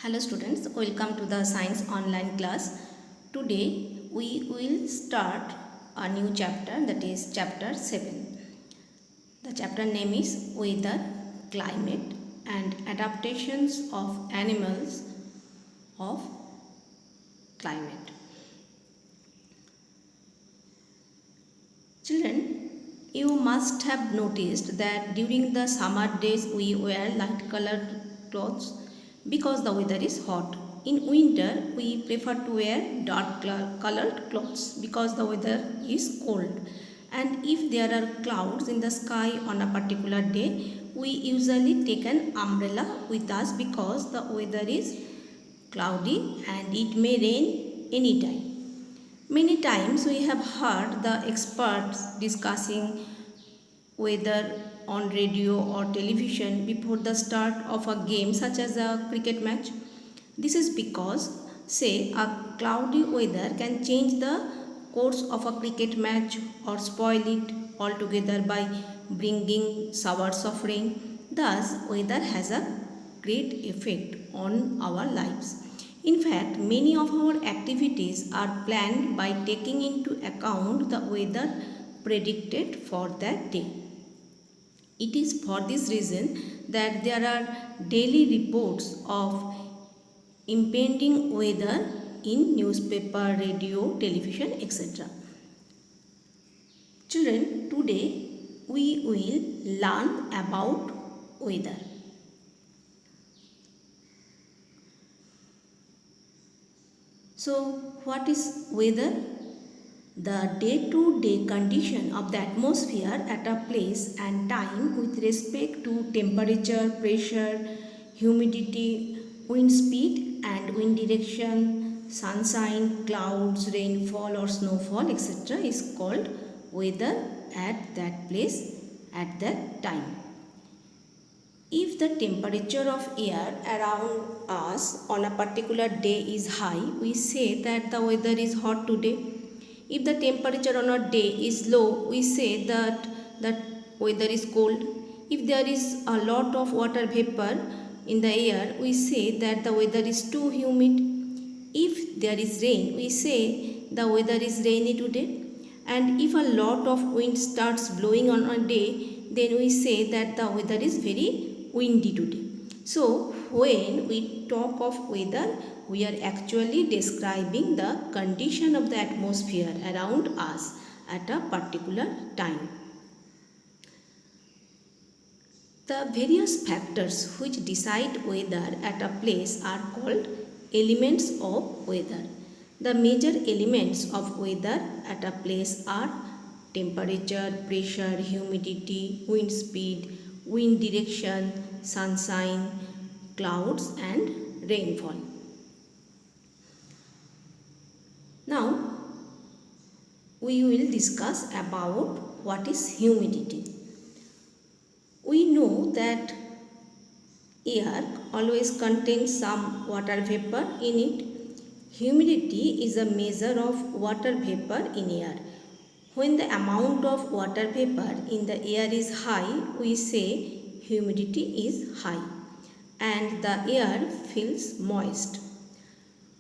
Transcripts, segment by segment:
Hello students, welcome to the science online class. Today we will start a new chapter, that is chapter 7. The chapter name is Weather, Climate and Adaptations of Animals of Climate. Children, you must have noticed that during the summer days we wear light colored clothes because the weather is hot. In winter, we prefer to wear dark colored clothes because the weather is cold. And if there are clouds in the sky on a particular day, we usually take an umbrella with us because the weather is cloudy and it may rain anytime. Many times we have heard the experts discussing weather on radio or television before the start of a game such as a cricket match. This is because, say, a cloudy weather can change the course of a cricket match or spoil it altogether by bringing showers of rain. Thus, weather has a great effect on our lives. In fact, many of our activities are planned by taking into account the weather predicted for that day. It is for this reason that there are daily reports of impending weather in newspaper, radio, television, etc. Children, today we will learn about weather. So, what is weather? The day-to-day condition of the atmosphere at a place and time with respect to temperature, pressure, humidity, wind speed and wind direction, sunshine, clouds, rainfall or snowfall, etc. is called weather at that place at that time. If the temperature of air around us on a particular day is high, we say that the weather is hot today. If the temperature on a day is low, we say that the weather is cold. If there is a lot of water vapor in the air, we say that the weather is too humid. If there is rain, we say the weather is rainy today. And if a lot of wind starts blowing on a day, then we say that the weather is very windy today. So, when we talk of weather, we are actually describing the condition of the atmosphere around us at a particular time. The various factors which decide weather at a place are called elements of weather. The major elements of weather at a place are temperature, pressure, humidity, wind speed, wind direction, sunshine, clouds and rainfall. Now, we will discuss about what is humidity. We know that air always contains some water vapor in it. Humidity is a measure of water vapor in air. When the amount of water vapor in the air is high, we say humidity is high and the air feels moist.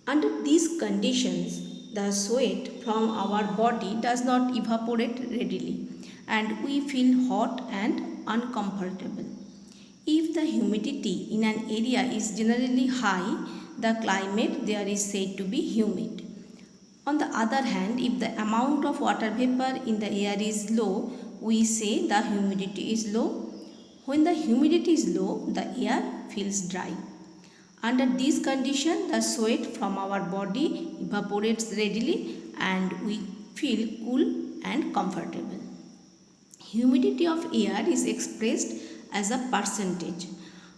Under these conditions, the sweat from our body does not evaporate readily and we feel hot and uncomfortable. If the humidity in an area is generally high, the climate there is said to be humid. On the other hand, if the amount of water vapor in the air is low, we say the humidity is low. When the humidity is low, the air feels dry. Under these conditions, the sweat from our body evaporates readily and we feel cool and comfortable. Humidity of air is expressed as a percentage.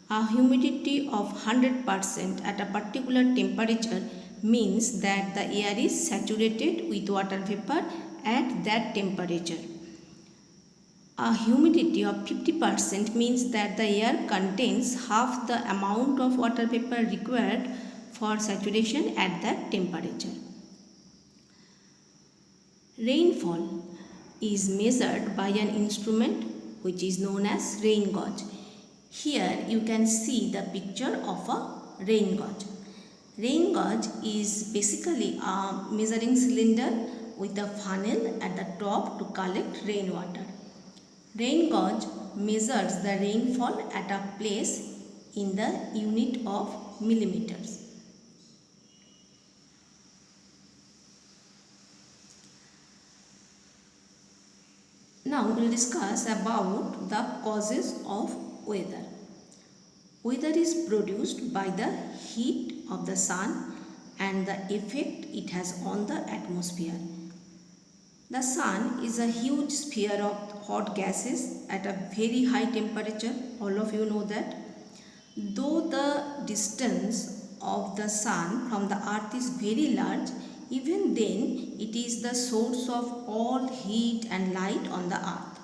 A humidity of 100% at a particular temperature means that the air is saturated with water vapor at that temperature. A humidity of 50% means that the air contains half the amount of water vapor required for saturation at that temperature. Rainfall is measured by an instrument which is known as rain gauge. Here you can see the picture of a rain gauge. Rain gauge is basically a measuring cylinder with a funnel at the top to collect rainwater. Rain gauge measures the rainfall at a place in the unit of millimeters. Now we will discuss about the causes of weather. Weather is produced by the heat of the sun and the effect it has on the atmosphere. The sun is a huge sphere of hot gases at a very high temperature. All of you know that. Though the distance of the sun from the earth is very large, even then it is the source of all heat and light on the earth.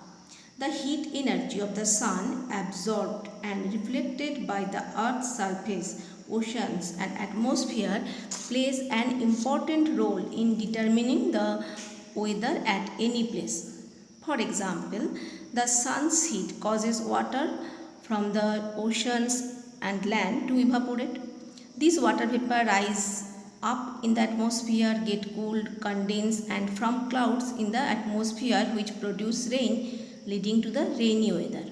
The heat energy of the sun absorbed and reflected by the earth's surface, oceans and atmosphere plays an important role in determining the weather at any place. For example, the sun's heat causes water from the oceans and land to evaporate. These water vapor rise up in the atmosphere, get cooled, condense and from clouds in the atmosphere which produce rain, leading to the rainy weather.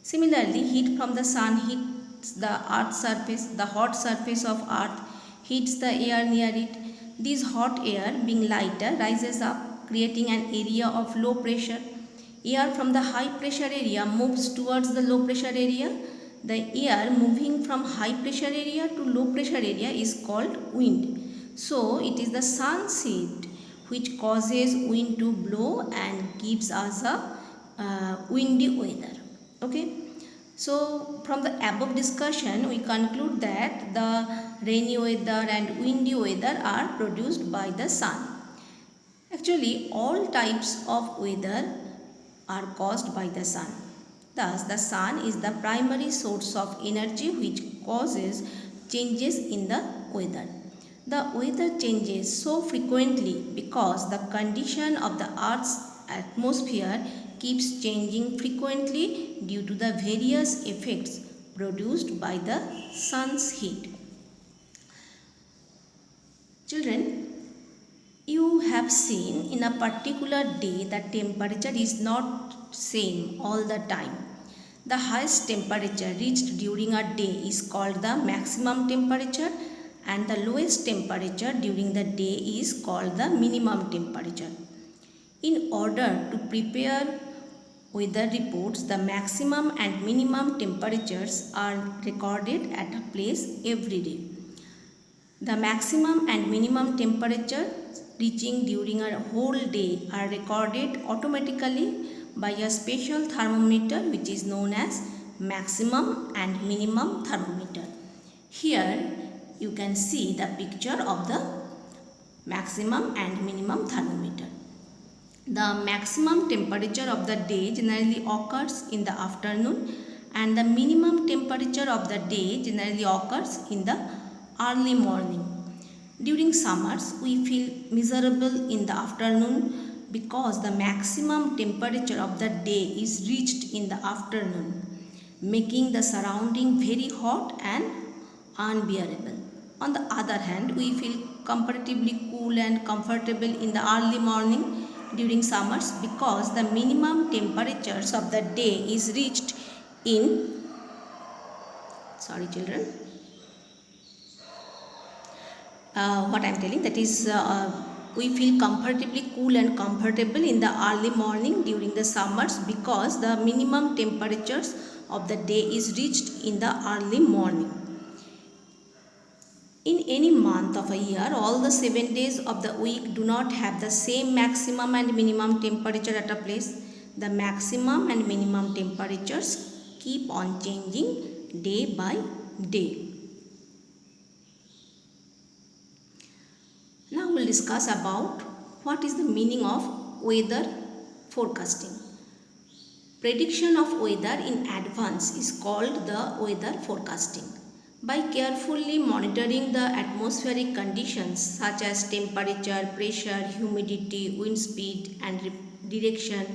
Similarly, heat from the sun hits the earth's surface. The hot surface of earth heats the air near it. This hot air, being lighter, rises up, creating an area of low pressure. Air from the high pressure area moves towards the low pressure area. The air moving from high pressure area to low pressure area is called wind. So it is the sun's heat which causes wind to blow and gives us a windy weather. Okay. So from the above discussion we conclude that the rainy weather and windy weather are produced by the sun. Actually all types of weather are caused by the sun. Thus the sun is the primary source of energy which causes changes in the weather. The weather changes so frequently because the condition of the earth's atmosphere keeps changing frequently due to the various effects produced by the sun's heat. Children, you have seen in a particular day the temperature is not same all the time. The highest temperature reached during a day is called the maximum temperature and the lowest temperature during the day is called the minimum temperature. In order to prepare weather reports, the maximum and minimum temperatures are recorded at a place every day. The maximum and minimum temperature reaching during a whole day are recorded automatically by a special thermometer which is known as maximum and minimum thermometer. Here you can see the picture of the maximum and minimum thermometer. The maximum temperature of the day generally occurs in the afternoon and the minimum temperature of the day generally occurs in the early morning. During summers, we feel miserable in the afternoon because the maximum temperature of the day is reached in the afternoon, making the surrounding very hot and unbearable. On the other hand, we feel comparatively cool and comfortable in the early morning during summers because the minimum temperatures of the day is reached in what I am telling, that is we feel comparatively cool and comfortable in the early morning during the summers because the minimum temperatures of the day is reached in the early morning. In any month of a year, all the 7 days of the week do not have the same maximum and minimum temperature at a place. The maximum and minimum temperatures keep on changing day by day. Now we will discuss about what is the meaning of weather forecasting. Prediction of weather in advance is called the weather forecasting. By carefully monitoring the atmospheric conditions such as temperature, pressure, humidity, wind speed and direction,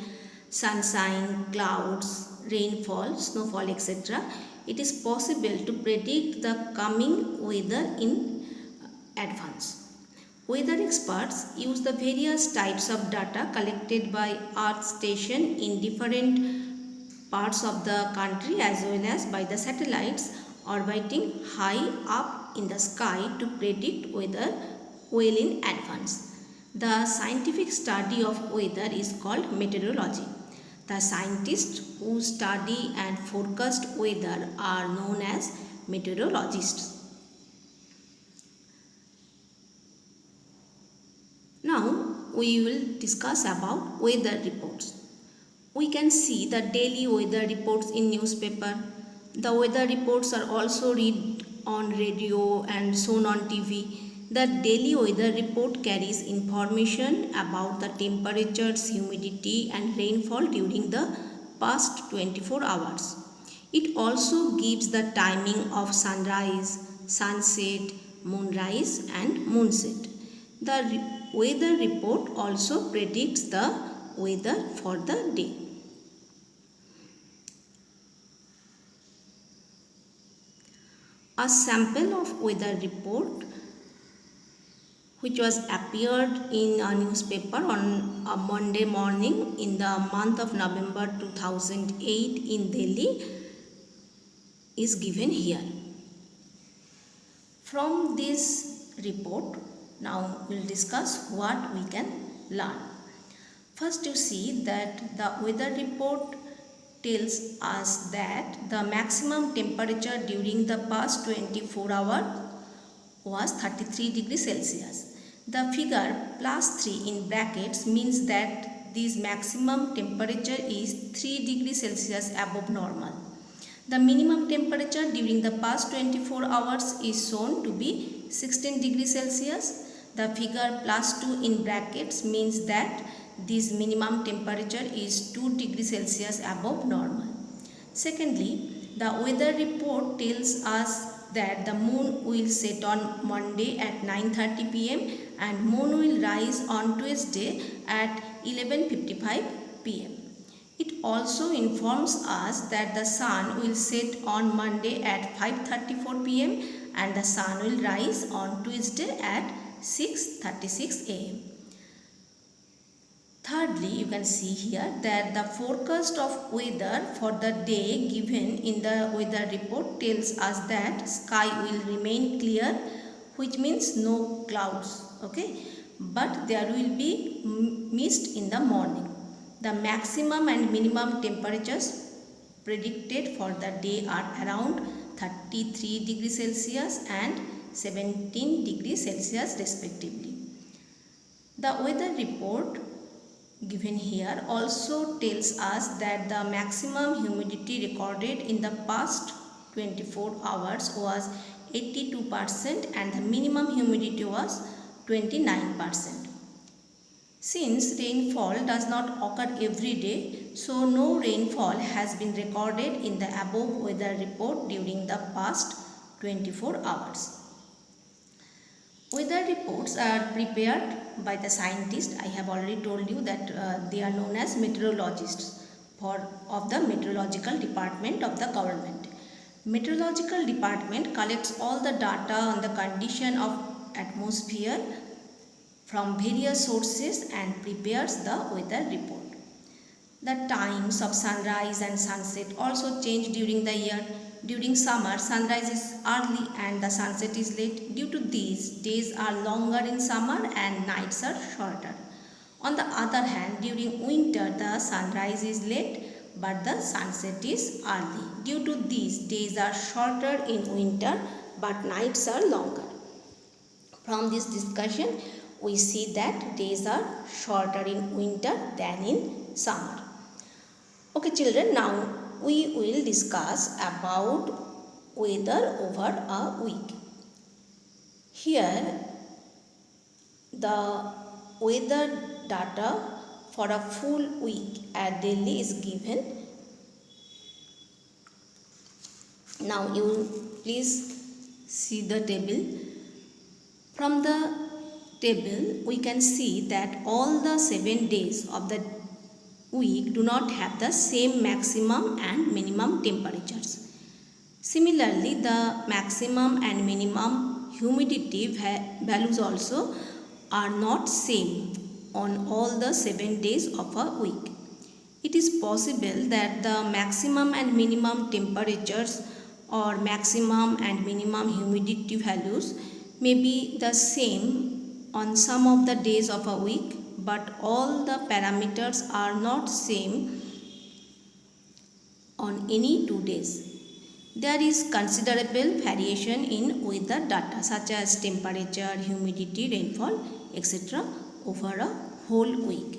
sunshine, clouds, rainfall, snowfall, etc., it is possible to predict the coming weather in advance. Weather experts use the various types of data collected by Earth station in different parts of the country as well as by the satellites orbiting high up in the sky to predict weather well in advance. The scientific study of weather is called meteorology. The scientists who study and forecast weather are known as meteorologists. Now we will discuss about weather reports. We can see the daily weather reports in newspaper. The weather reports are also read on radio and shown on TV. The daily weather report carries information about the temperatures, humidity and rainfall during the past 24 hours. It also gives the timing of sunrise, sunset, moonrise and moonset. The weather report also predicts the weather for the day. A sample of weather report which was appeared in a newspaper on a Monday morning in the month of November 2008 in Delhi is given here. From this report, now we will discuss what we can learn. First, you see that the weather report tells us that the maximum temperature during the past 24 hours was 33 degrees Celsius. The figure +3 in brackets means that this maximum temperature is 3 degrees Celsius above normal. The minimum temperature during the past 24 hours is shown to be 16 degrees Celsius. The figure +2 in brackets means that this minimum temperature is 2 degrees Celsius above normal. Secondly, the weather report tells us that the moon will set on Monday at 9:30 p.m. and moon will rise on Tuesday at 11:55 p.m. It also informs us that the sun will set on Monday at 5:34 p.m. and the sun will rise on Tuesday at 6:36 a.m. Thirdly, you can see here that the forecast of weather for the day given in the weather report tells us that sky will remain clear, which means no clouds, okay, but there will be mist in the morning. The maximum and minimum temperatures predicted for the day are around 33 degrees Celsius and 17 degrees Celsius respectively. The weather report given here also tells us that the maximum humidity recorded in the past 24 hours was 82% and the minimum humidity was 29%. Since rainfall does not occur every day, so no rainfall has been recorded in the above weather report during the past 24 hours. Weather reports are prepared by the scientists. I have already told you that they are known as meteorologists of the meteorological department of the government. Meteorological department collects all the data on the condition of atmosphere from various sources and prepares the weather report. The times of sunrise and sunset also change during the year. During summer, sunrise is early and the sunset is late. Due to these, days are longer in summer and nights are shorter. On the other hand, during winter, the sunrise is late but the sunset is early. Due to these, days are shorter in winter but nights are longer. From this discussion, we see that days are shorter in winter than in summer. Okay children, now we will discuss about weather over a week. Here the weather data for a full week at Delhi is given. Now you please see the table. From the table we can see that all the 7 days of the week do not have the same maximum and minimum temperatures. Similarly, the maximum and minimum humidity values also are not same on all the 7 days of a week. It is possible that the maximum and minimum temperatures or maximum and minimum humidity values may be the same on some of the days of a week, but all the parameters are not same on any 2 days. There is considerable variation in weather data such as temperature, humidity, rainfall, etc. over a whole week.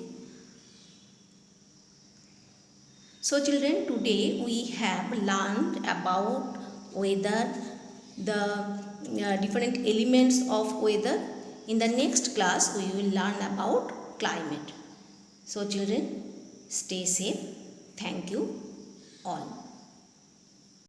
So children, today we have learned about weather, the different elements of weather. In the next class we will learn about climate. So children, stay safe. Thank you all.